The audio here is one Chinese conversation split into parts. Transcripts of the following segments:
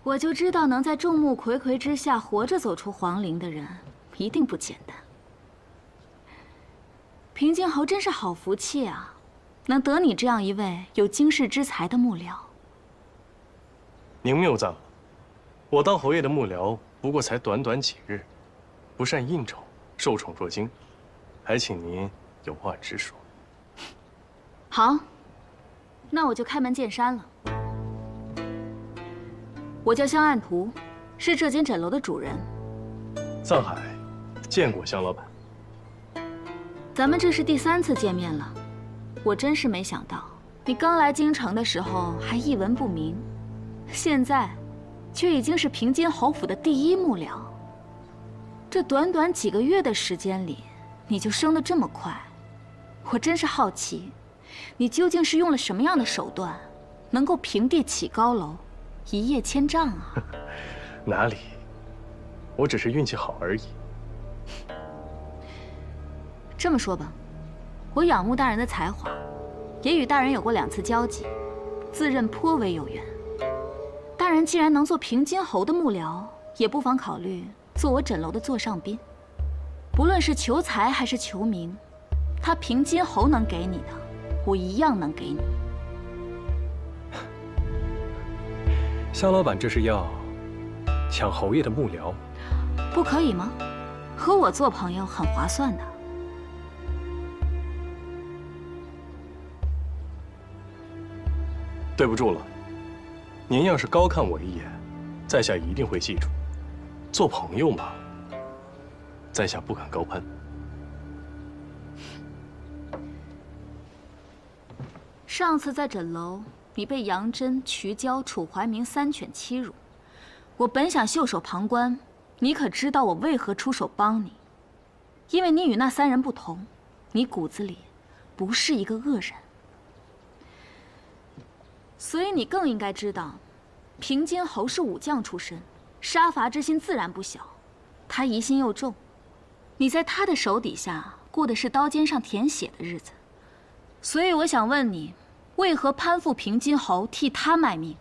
我就知道能在众目睽睽之下活着走出皇陵的人，一定不简单。平津侯真是好福气啊，能得你这样一位有经世之才的幕僚。您谬赞了，我当侯爷的幕僚不过才短短几日，不善应酬，受宠若惊，还请您有话直说。好，那我就开门见山了。我叫香岸图，是这间枕楼的主人。藏海见过香老板。咱们这是第3次见面了，我真是没想到，你刚来京城的时候还一文不名，现在却已经是平津侯府的第1幕僚。这短短几个月的时间里，你就升得这么快，我真是好奇，你究竟是用了什么样的手段，能够平地起高楼，一叶千丈啊？哪里，我只是运气好而已。这么说吧，我仰慕大人的才华，也与大人有过2次交集，自认颇为有缘。大人既然能做平津侯的幕僚，也不妨考虑做我枕楼的座上宾。不论是求财还是求名，他平津侯能给你的，我一样能给你。香老板这是要抢侯爷的幕僚？不可以吗？和我做朋友很划算的。对不住了，您要是高看我一眼，在下一定会记住。做朋友嘛，在下不敢高攀。上次在枕楼，你被杨真、瞿娇、楚怀明3犬欺辱，我本想袖手旁观，你可知道我为何出手帮你？因为你与那3人不同，你骨子里不是一个恶人。所以你更应该知道，平津侯是武将出身，杀伐之心自然不小。他疑心又重，你在他的手底下过的是刀尖上舔血的日子。所以我想问你，为何攀附平津侯，替他卖命？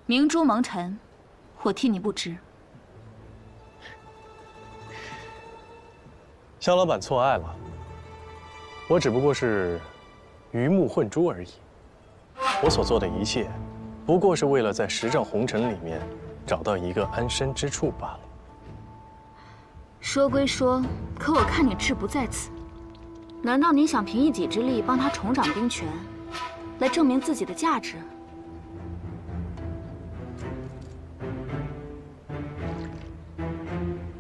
明珠蒙尘，我替你不知。香老板错爱了，我只不过是鱼目混珠而已。我所做的一切，不过是为了在10丈红尘里面找到一个安身之处罢了。说归说，可我看你志不在此。难道你想凭一己之力帮他重掌兵权，来证明自己的价值？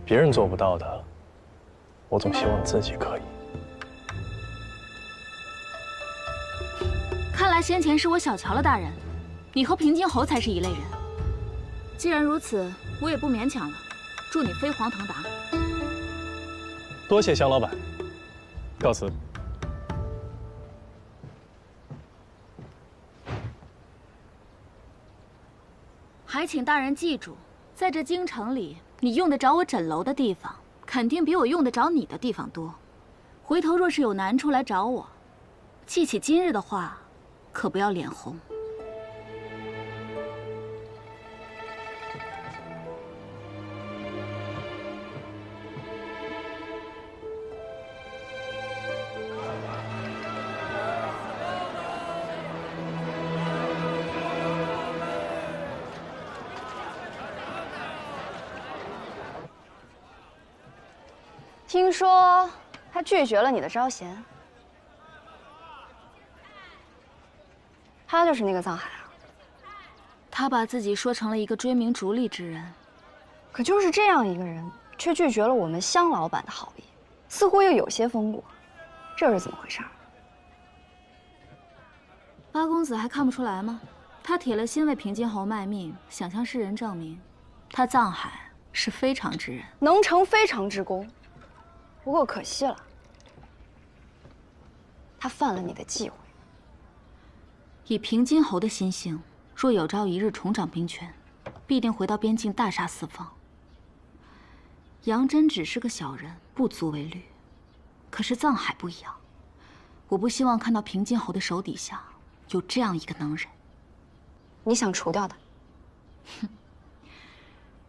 别人做不到的，我总希望自己可以。看来先前是我小瞧了大人，你和平津侯才是一类人。既然如此，我也不勉强了，祝你飞黄腾达。多谢香老板，告辞。还请大人记住，在这京城里，你用得着我枕楼的地方，肯定比我用得着你的地方多。回头若是有难处来找我，记起今日的话，可不要脸红。听说他拒绝了你的招贤，他就是那个藏海啊。他把自己说成了一个追名逐利之人，可就是这样一个人，却拒绝了我们香老板的好意，似乎又有些风骨，这是怎么回事？八公子还看不出来吗？他铁了心为平津侯卖命，想向世人证明，他藏海是非常之人，能成非常之功。不过可惜了，他犯了你的忌讳。以平津侯的心性，若有朝一日重掌兵权，必定回到边境大杀四方。杨真只是个小人，不足为虑。可是藏海不一样，我不希望看到平津侯的手底下有这样一个能人。你想除掉他？哼，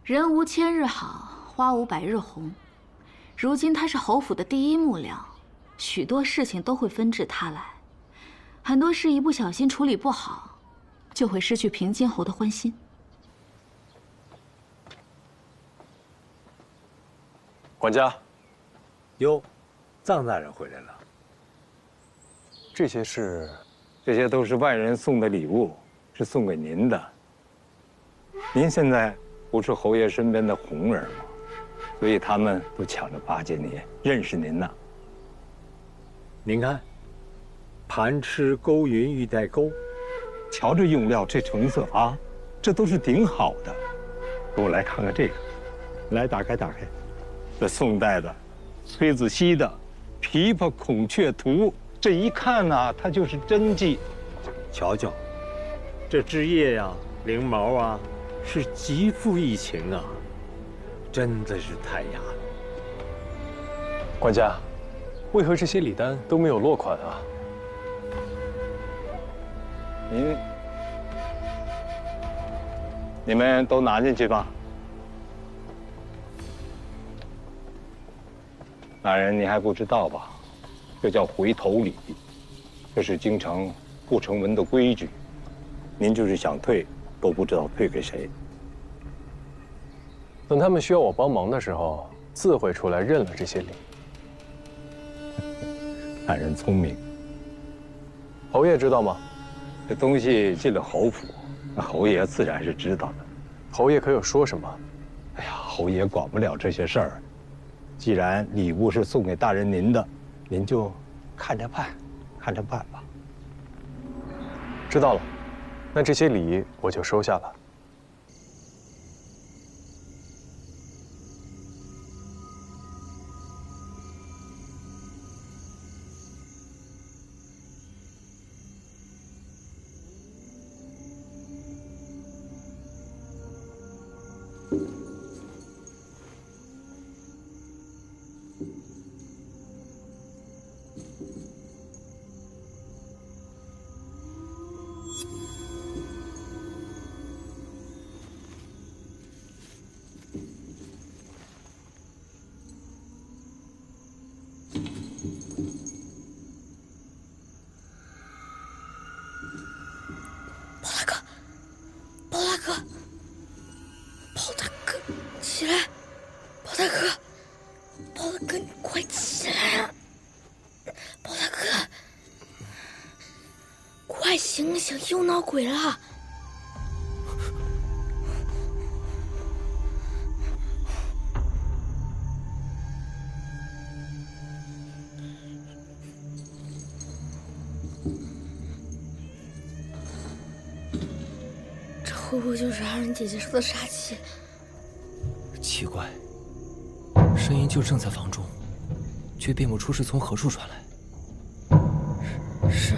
人无千日好，花无百日红。如今他是侯府的第一幕僚，许多事情都会纷至他来，很多事一不小心处理不好，就会失去平津侯的欢心。管家，哟，臧大人回来了。这些是？这些都是外人送的礼物，是送给您的。您现在不是侯爷身边的红人吗？所以他们都抢着巴结您，认识您呢。您看，盘螭勾云玉带钩，瞧这用料，这成色啊，这都是顶好的。给我来看看这个，来打开打开，这宋代的崔子熙的《琵琶孔雀图》。这一看呢，它就是真迹。瞧瞧，这枝叶呀、翎毛啊，是极富逸情啊，真的是太雅了。管家，为何这些礼单都没有落款啊？你们都拿进去吧。大人，你还不知道吧？这叫回头礼，这是京城不成文的规矩。您就是想退，都不知道退给谁。等他们需要我帮忙的时候，自会出来认了这些礼。大人聪明。侯爷知道吗？这东西进了侯府，那侯爷自然是知道的。侯爷可有说什么？哎呀，侯爷管不了这些事儿。既然礼物是送给大人您的，您就看着办，看着办吧。知道了，那这些礼我就收下了。起来，包大哥，包大哥，你快起来啊！包大哥，快醒醒，又闹鬼了！这会不会就是二人姐姐说的杀气？奇怪，声音就正在房中，却辨不出是从何处传来。是。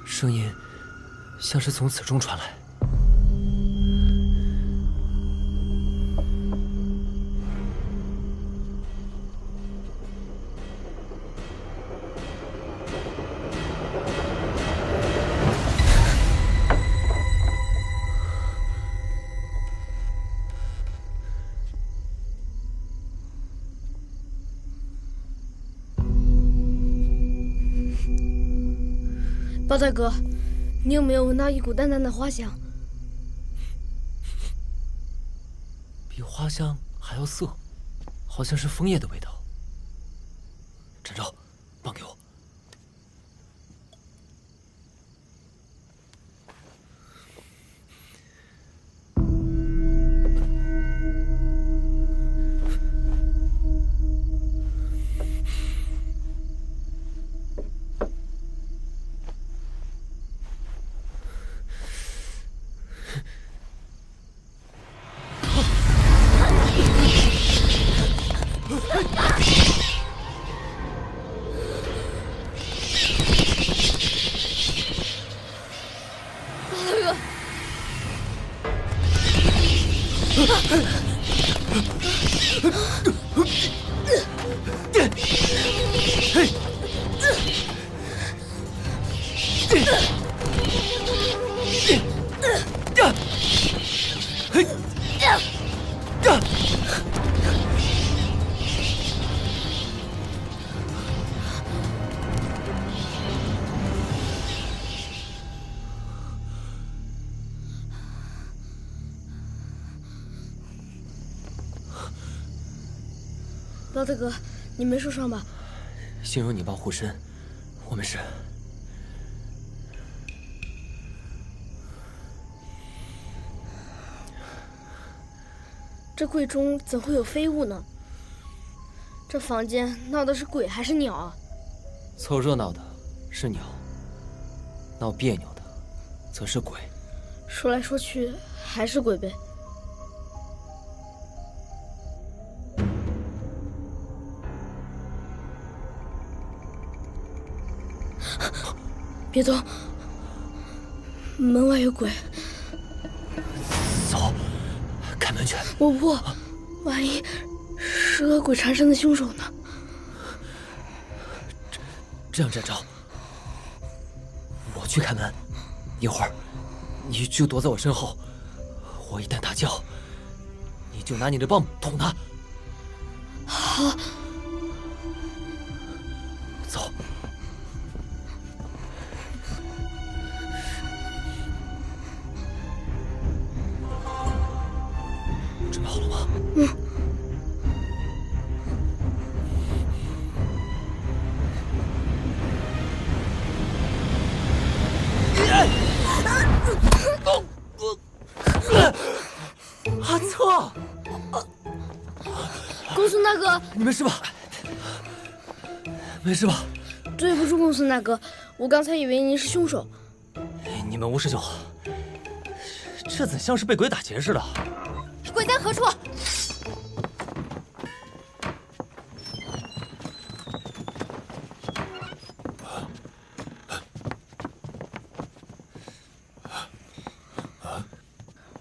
声音像是从此中传来。包大哥，你有没有闻到一股淡淡的花香？比花香还要涩，好像是枫叶的味道。展昭，棒给我。包大哥，你没受伤吧？幸有你爸护身，我没事。这柜中怎会有飞物呢？这房间闹的是鬼还是鸟啊？凑热闹的是鸟，闹别扭的则是鬼。说来说去还是鬼呗。别动，门外有鬼。走，开门去。我不，万一是恶鬼缠身的凶手呢？这样，展昭，我去开门，一会儿你就躲在我身后。我一旦大叫，你就拿你的棒捅他。好。走。准备好了吗？嗯。阿策，公孙大哥，你没事吧？没事吧？对不住，公孙大哥，我刚才以为您是凶手。你们无事就好。这怎像是被鬼打劫似的？鬼在何处？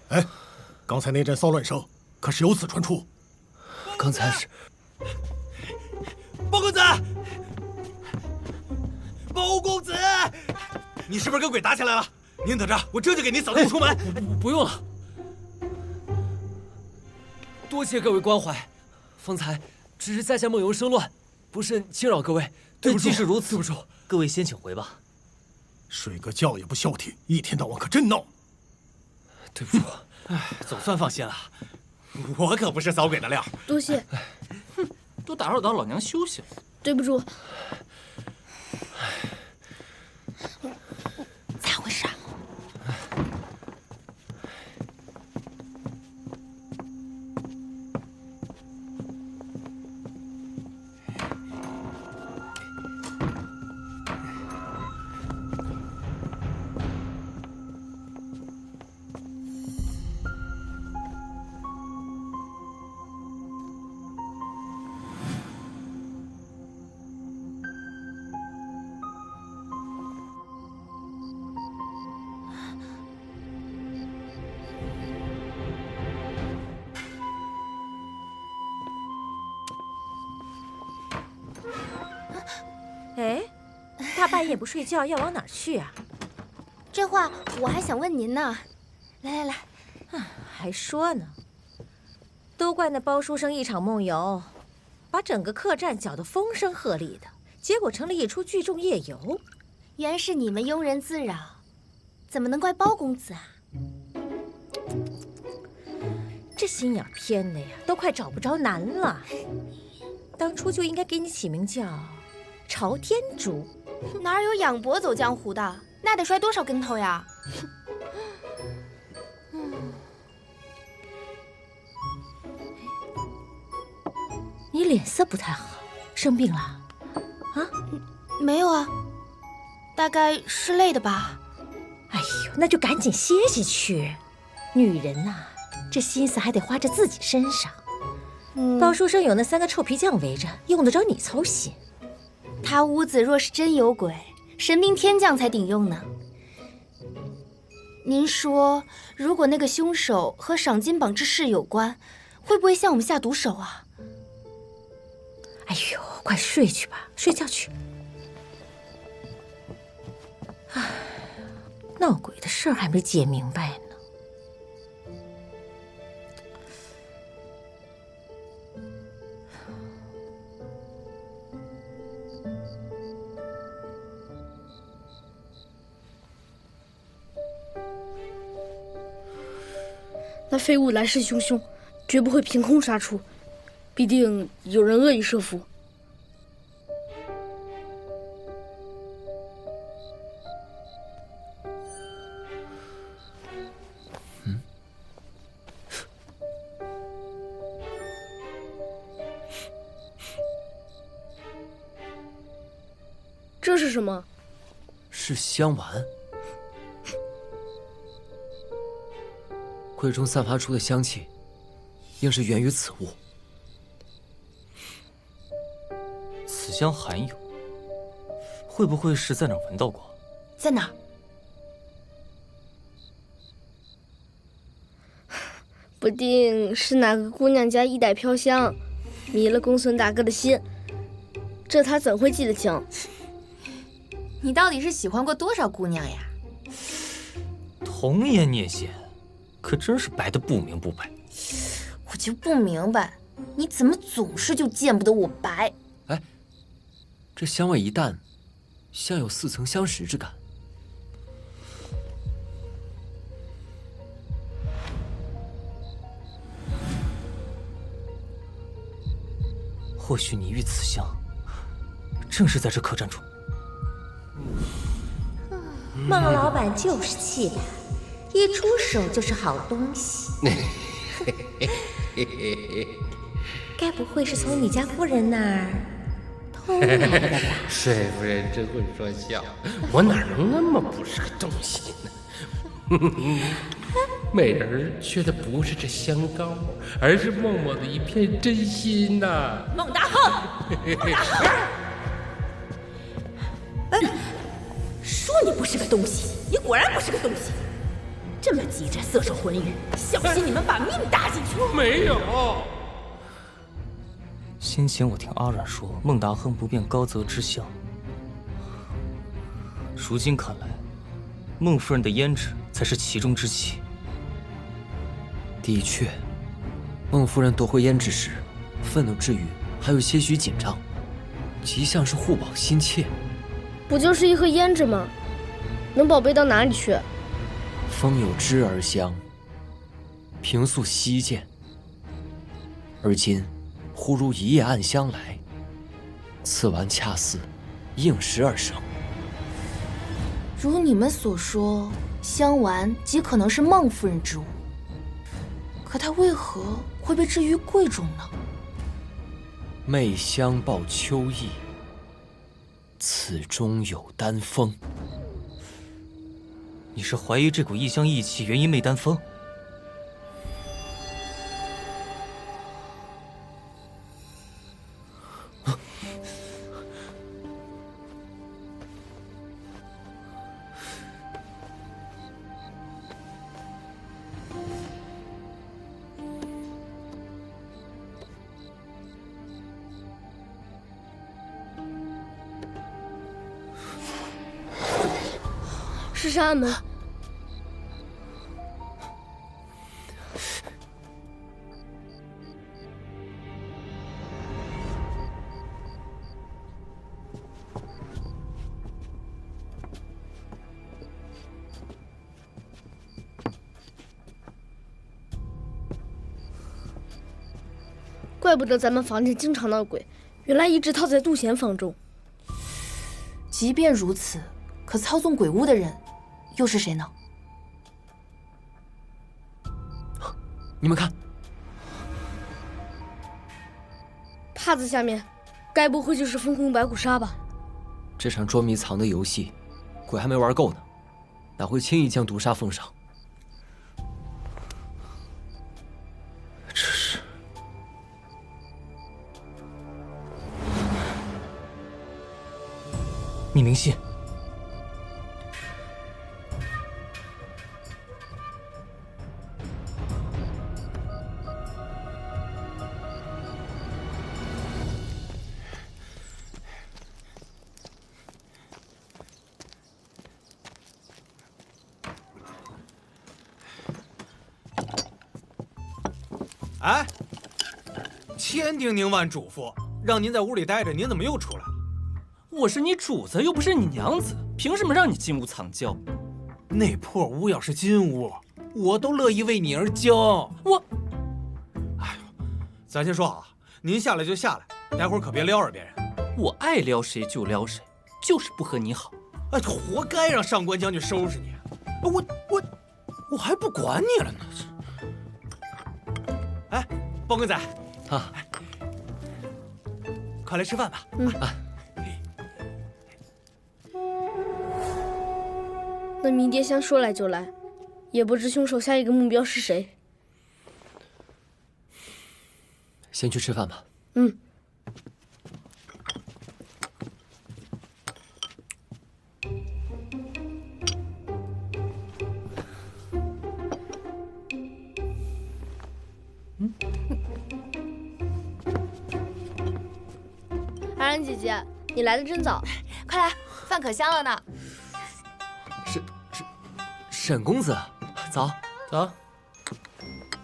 哎，刚才那阵骚乱声可是由此传出？刚才是包公子，包公子，你是不是跟鬼打起来了？您等着，我这就给您扫地出门。不用了，多谢各位关怀。方才只是在下梦游生乱，不慎惊扰各位，对不住。既是如此，对不住，各位先请回吧。睡个觉也不消停，一天到晚可真闹。对不住，哎，总算放心了。我可不是扫鬼的料。多谢。哼，都打扰到老娘休息了。对不住。咋回事啊？哎，大半夜不睡觉，要往哪儿去啊？这话我还想问您呢。来来来，还说呢，都怪那包书生一场梦游，把整个客栈搅得风声鹤唳的，结果成了一出聚众夜游。原是你们庸人自扰，怎么能怪包公子啊？这心眼偏的呀，都快找不着男了。当初就应该给你起名叫朝天竹。哪有仰脖走江湖的？那得摔多少跟头呀？你脸色不太好，生病了？啊？没有啊，大概是累的吧。哎呦，那就赶紧歇歇去。女人呐，这心思还得花在自己身上。包书生有那3个臭皮匠围着，用得着你操心？他屋子若是真有鬼，神兵天将才顶用呢。您说，如果那个凶手和赏金榜之事有关，会不会向我们下毒手啊？哎呦，快睡去吧，睡觉去。唉，闹鬼的事儿还没解明白呢。那废物来势汹汹，绝不会凭空杀出，必定有人恶意设伏。这是什么？是香丸。柜中散发出的香气，应是源于此物。此香罕有，会不会是在哪儿闻到过？在哪儿？不定是哪个姑娘家一袋飘香，迷了公孙大哥的心，这他怎会记得清？你到底是喜欢过多少姑娘呀？童颜孽线，可真是白的不明不白。我就不明白，你怎么总是就见不得我白？哎，这香味一淡，像有似曾相识之感。或许你遇此香，正是在这客栈中。孟老板就是气的，一出手就是好东西。该不会是从你家夫人那儿偷来的吧？水夫人真会说笑，我哪能那么不是个东西呢？美人儿缺的不是这香膏，而是默默的一片真心呐。孟大亨，孟大亨！说你不是个东西，你果然不是个东西。这么急着色受浑欲，小心你们把命搭进去。没有。先前我听阿软说孟达亨不辨高泽之相，如今看来，孟夫人的胭脂才是其中之奇。的确，孟夫人夺回胭脂时，愤怒之余还有些许紧张，极像是护宝心切。不就是一盒胭脂吗？能宝贝到哪里去？风有枝儿香，平素稀见，而今忽如一夜暗香来，此丸恰似应时而生。如你们所说，香丸极可能是孟夫人之物，可她为何会被置于柜中呢？媚香抱秋意，此中有丹风。你是怀疑这股异香异气源于媚丹风？是山安门。怪不得咱们房间经常闹鬼，原来一直套在杜贤房中。即便如此，可操纵鬼屋的人又是谁呢？你们看，帕子下面，该不会就是风空白骨沙吧？这场捉迷藏的游戏，鬼还没玩够呢，哪会轻易将毒沙奉上？这是匿名信。哎，千叮咛万嘱咐，让您在屋里待着，您怎么又出来了？我是你主子，又不是你娘子，凭什么让你进屋藏娇？那破屋要是金屋，我都乐意为你而骄。我，哎呦，咱先说好，您下来就下来，待会儿可别撩着别人。我爱撩谁就撩谁，就是不和你好。哎，活该让上官将军收拾你。我还不管你了呢。哎，包公子啊，快来吃饭吧。那迷迭香说来就来，也不知凶手下一个目标是谁。先去吃饭吧。安然姐姐，你来的真早，快来，饭可香了呢。沈公子，早早。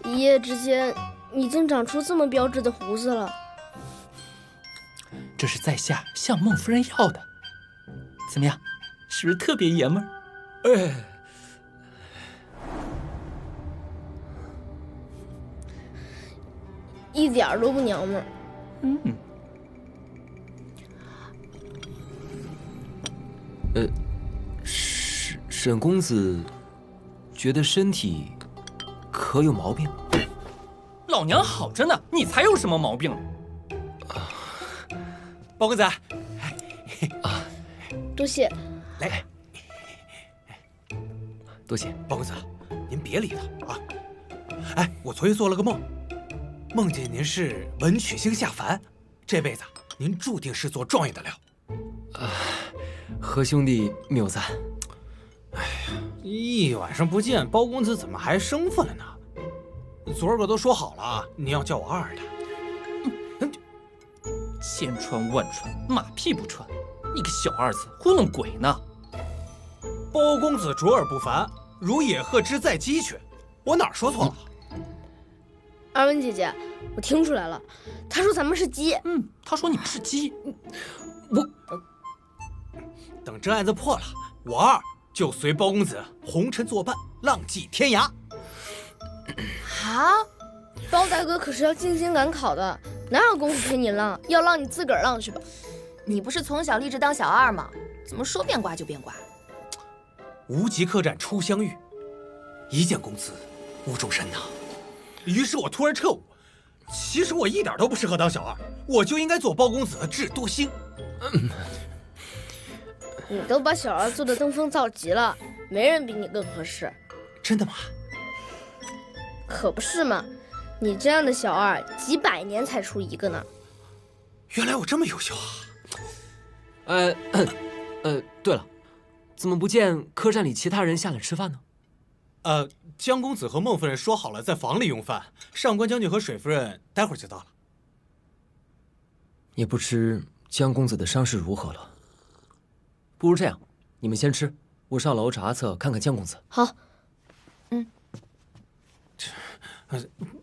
一夜之间已经长出这么标致的胡子了。这是在下向孟夫人要的，怎么样？是不是特别爷们儿？哎，一点儿都不娘们儿。沈公子觉得身体可有毛病？老娘好着呢，你才有什么毛病？包公子，多谢。来，多谢。包公子，您别理他啊。哎，我昨夜做了个梦，梦见您是文曲星下凡，这辈子您注定是做状元的料。何兄弟谬赞。哎呀，一晚上不见，包公子怎么还生分了呢？昨儿个都说好了，你要叫我二的。千穿万穿，马屁不穿，你个小二子糊弄鬼呢！包公子卓尔不凡，如野鹤之在鸡犬，我哪儿说错了？二文姐姐，我听出来了，他说咱们是鸡。他说你们是鸡。等这案子破了，我二就随包公子红尘作伴，浪迹天涯。啊，包大哥可是要进京赶考的，哪有功夫陪你浪？要浪你自个儿浪去吧。你不是从小立志当小二吗？怎么说变卦就变卦？无极客栈初相遇，一见公子无中生呐。于是我突然彻悟，其实我一点都不适合当小二，我就应该做包公子的智多星。你都把小二做得登峰造极了，没人比你更合适。真的吗？可不是嘛，你这样的小二，几百年才出一个呢。原来我这么优秀啊！对了，怎么不见客栈里其他人下来吃饭呢？江公子和孟夫人说好了在房里用饭，上官将军和水夫人待会儿就到了。也不知江公子的伤势如何了。不如这样，你们先吃，我上楼查测看看江公子。好。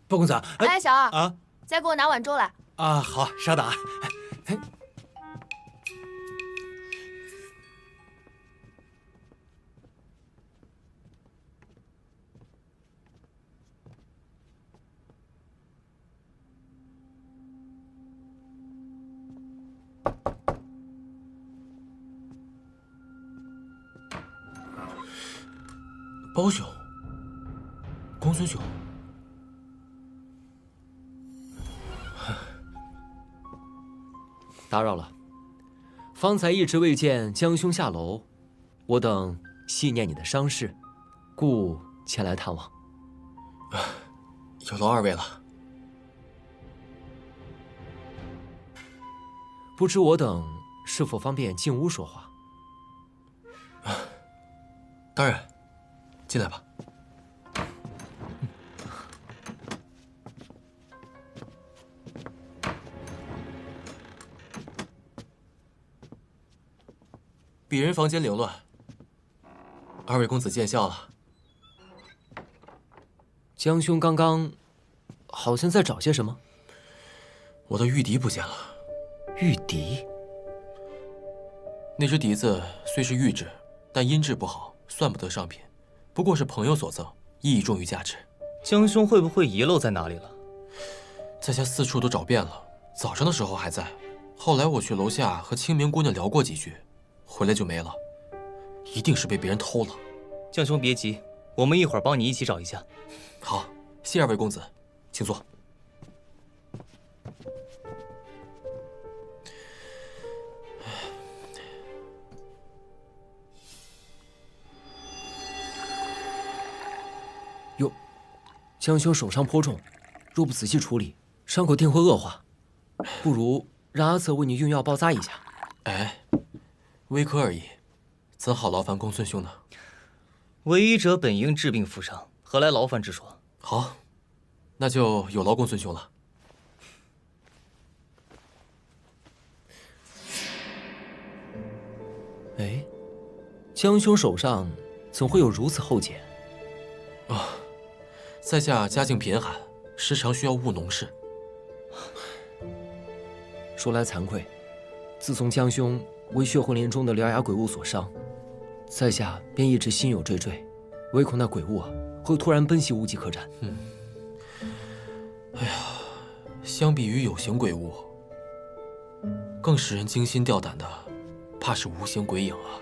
包公子，哎，小二啊，再给我拿碗粥来。啊，好，稍等啊。包兄，公孙兄，打扰了。方才一直未见江兄下楼，我等细念你的伤势，故前来探望。有劳二位了。不知我等是否方便进屋说话？当然，进来吧。鄙人房间凌乱，二位公子见笑了。江兄刚刚好像在找些什么？我的玉笛不见了。玉笛？那只笛子虽是玉制，但音质不好，算不得上品，不过是朋友所赠，意义重于价值。江兄会不会遗漏在哪里了？在家四处都找遍了，早上的时候还在，后来我去楼下和清明姑娘聊过几句，回来就没了，一定是被别人偷了。江兄别急，我们一会儿帮你一起找一下。好，谢二位公子，请坐。哟，江兄手伤颇重，若不仔细处理，伤口定会恶化。不如让阿策为你用药包扎一下。哎，微科而已，怎好劳烦公孙兄呢？为医者本应治病负伤，何来劳烦之说？好，那就有劳公孙兄了。哎，江兄手上怎会有如此厚茧？啊，在下家境贫寒，时常需要务农事。说来惭愧，自从江兄为血魂林中的獠牙鬼物所伤，在下便一直心有惴惴，唯恐那鬼物会突然奔袭无极客栈。哎呀，相比于有形鬼物，更使人惊心吊胆的，怕是无形鬼影啊。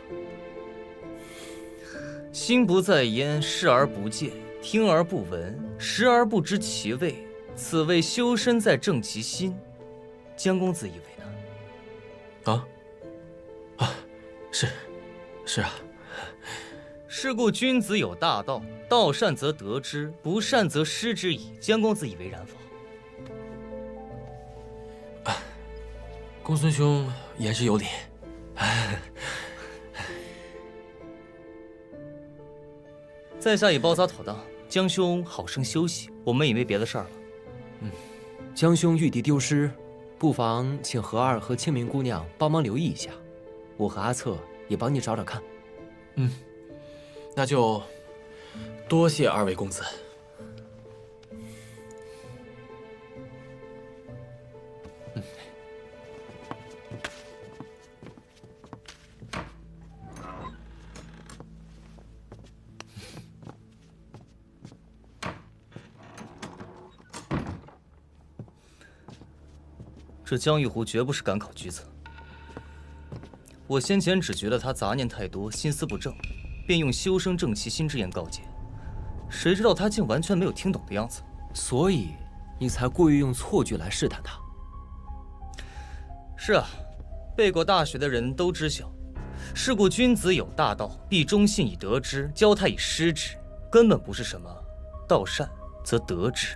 心不在焉，视而不见，听而不闻，食而不知其味，此谓修身在正其心。江公子以为呢？是啊。是故君子有大道，道善则得之，不善则失之矣。江公子以为然否？公孙兄言之有理。在下已包扎妥当，江兄好生休息，我们也没别的事儿了。江兄玉笛丢失，不妨请何二和清明姑娘帮忙留意一下，我和阿策也帮你找找看。那就多谢二位公子。这江玉湖绝不是赶考举子。我先前只觉得他杂念太多，心思不正，便用修身正气心之言告诫，谁知道他竟完全没有听懂的样子。所以你才故意用错句来试探他。是啊，背过大学的人都知晓，是故君子有大道，必忠信以得之，教他以失之，根本不是什么道善则得之。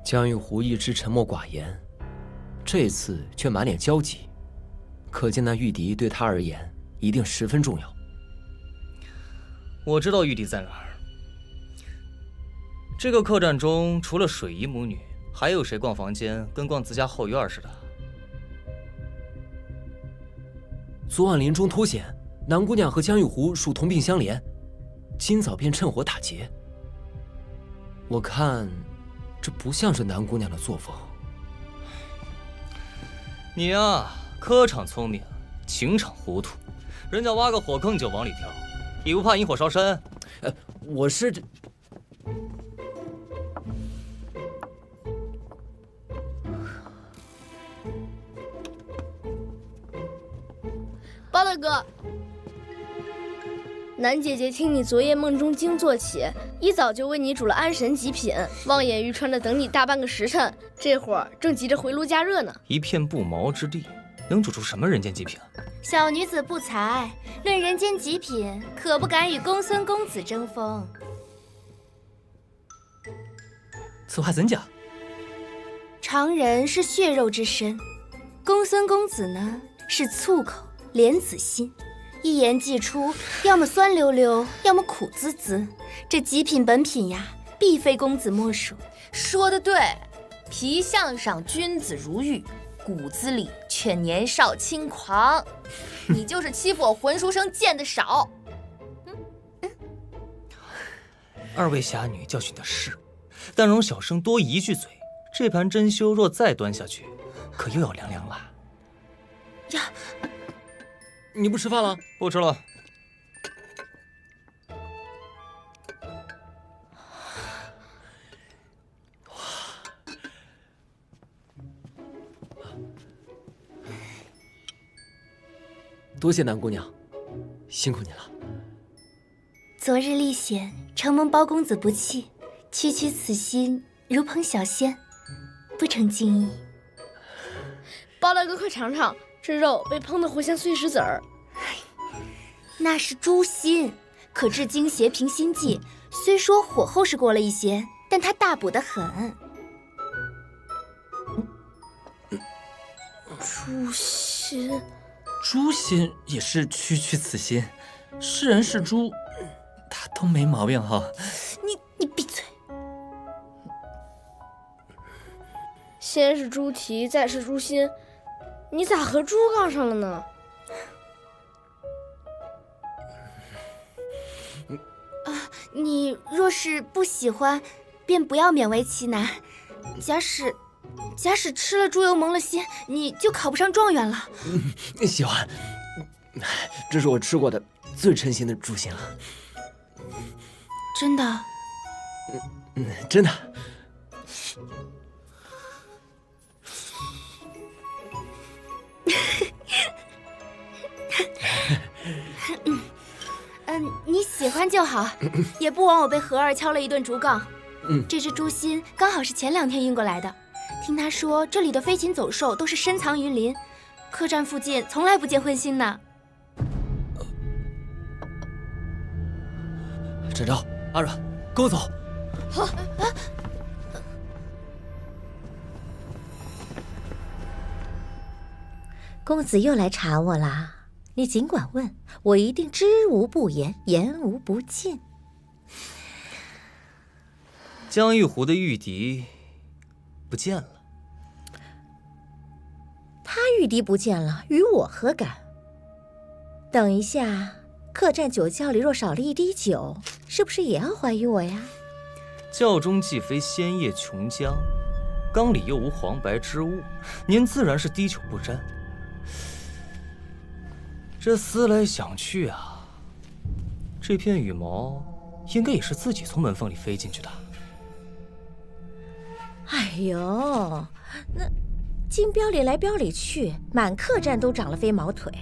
江玉湖一直沉默寡言，这次却满脸焦急，可见那玉笛对他而言一定十分重要。我知道玉笛在哪儿。这个客栈中，除了水姨母女，还有谁逛房间跟逛自家后院似的？昨晚林中脱险，南姑娘和江玉湖属同病相怜，今早便趁火打劫。我看，这不像是南姑娘的作风。你啊，科场聪明，情场糊涂，人家挖个火坑你就往里跳，也不怕引火烧身？我是这。包大哥，南姐姐听你昨夜梦中惊坐起，一早就为你煮了安神极品，望眼欲穿的等你大半个时辰，这会儿正急着回炉加热呢。一片不毛之地，能煮出什么人间极品啊？小女子不才，论人间极品，可不敢与公孙公子争锋。此话怎讲？常人是血肉之身，公孙公子呢是醋口莲子心，一言既出，要么酸溜溜，要么苦滋滋。这极品本品呀，必非公子莫属。说得对，皮相上君子如玉，骨子里却年少轻狂。你就是欺负我魂书生见得少。二位侠女教训的是，但容小生多一句嘴，这盘珍馐若再端下去，可又要凉凉了。呀，你不吃饭了？不吃了。多谢南姑娘，辛苦你了。昨日历险，承蒙包公子不弃，区区此心如烹小鲜，不成敬意。包大哥，快尝尝，这肉被烹得活像碎石子儿。那是猪心，可治惊邪平心悸。虽说火候是过了一些，但它大补得很。猪心，猪心也是区区此心，是人是猪，他都没毛病哈。你闭嘴！先是猪蹄，再是猪心，你咋和猪杠上了呢？你若是不喜欢，便不要勉为其难。假使吃了猪油蒙了心，你就考不上状元了。喜欢，这是我吃过的最称心的猪心了。真的？真的。你喜欢就好，也不枉我被何儿敲了一顿竹杠。这只猪心刚好是前2天运过来的，听他说这里的飞禽走兽都是深藏于林，客栈附近从来不见荤腥呢。展昭、阿软，跟我走。好。公子又来查我啦，你尽管问，我一定知无不言，言无不尽。江玉湖的玉笛不见了，他玉笛不见了，与我何干？等一下，客栈酒窖里若少了一滴酒，是不是也要怀疑我呀？窖中既非鲜液琼浆，缸里又无黄白之物，您自然是滴酒不沾。这思来想去啊，这片羽毛应该也是自己从门缝里飞进去的。哎呦，那金标里来标里去，满客栈都长了飞毛腿，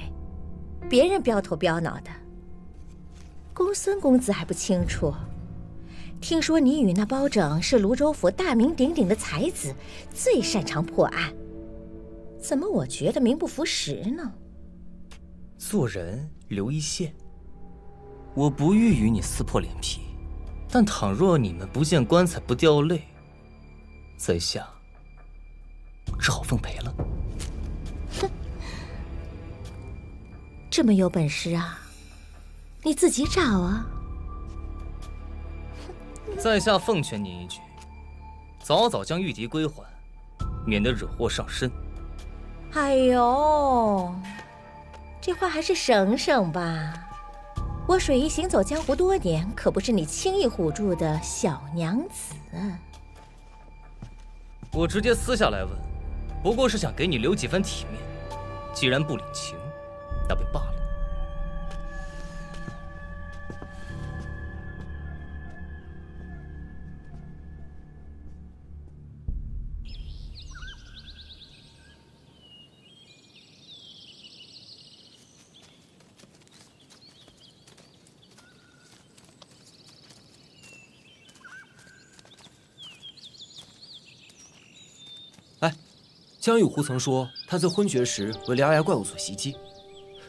别人标头标脑的，公孙公子还不清楚？听说你与那包拯是泸州府大名鼎鼎的才子，最擅长破案，怎么我觉得名不符实呢？做人留一线，我不欲与你撕破脸皮，但倘若你们不见棺材不掉泪，在下只好奉陪了。哼，这么有本事啊，你自己找啊！在下奉劝您一句，早早将玉笛归还，免得惹祸上身。哎呦，这话还是省省吧。我水姨行走江湖多年，可不是你轻易唬住的小娘子。我直接私下来问，不过是想给你留几分体面。既然不领情，那便罢了。江玉湖曾说他在昏厥时为獠牙怪物所袭击，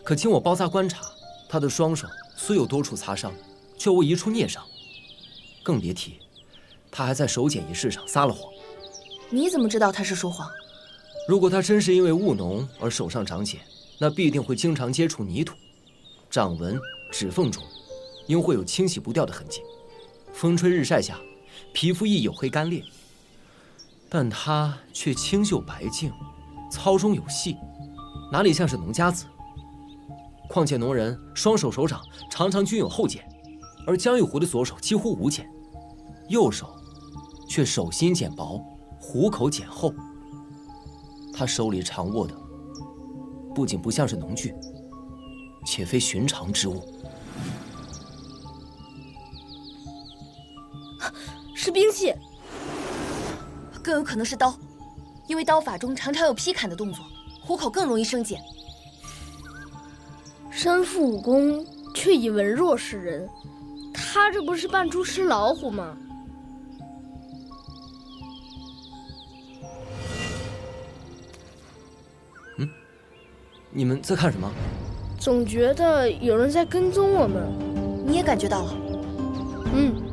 可经我包扎观察，他的双手虽有多处擦伤，却无一处孽伤，更别提他还在手检一事上撒了谎。你怎么知道他是说谎？如果他真是因为务农而手上长茧，那必定会经常接触泥土，掌纹、指缝中应会有清洗不掉的痕迹。风吹日晒下，皮肤亦黝黑干裂。但他却清秀白净，操中有细，哪里像是农家子？况且农人双手手掌常常均有厚茧，而江玉湖的左手几乎无茧，右手却手心茧薄，虎口茧厚。他手里常握的不仅不像是农具，且非寻常之物。是兵器，更有可能是刀，因为刀法中常常有劈砍的动作，虎口更容易生茧。身负武功，却以文弱示人，他这不是扮猪吃老虎吗？你们在看什么？总觉得有人在跟踪我们。你也感觉到了？嗯。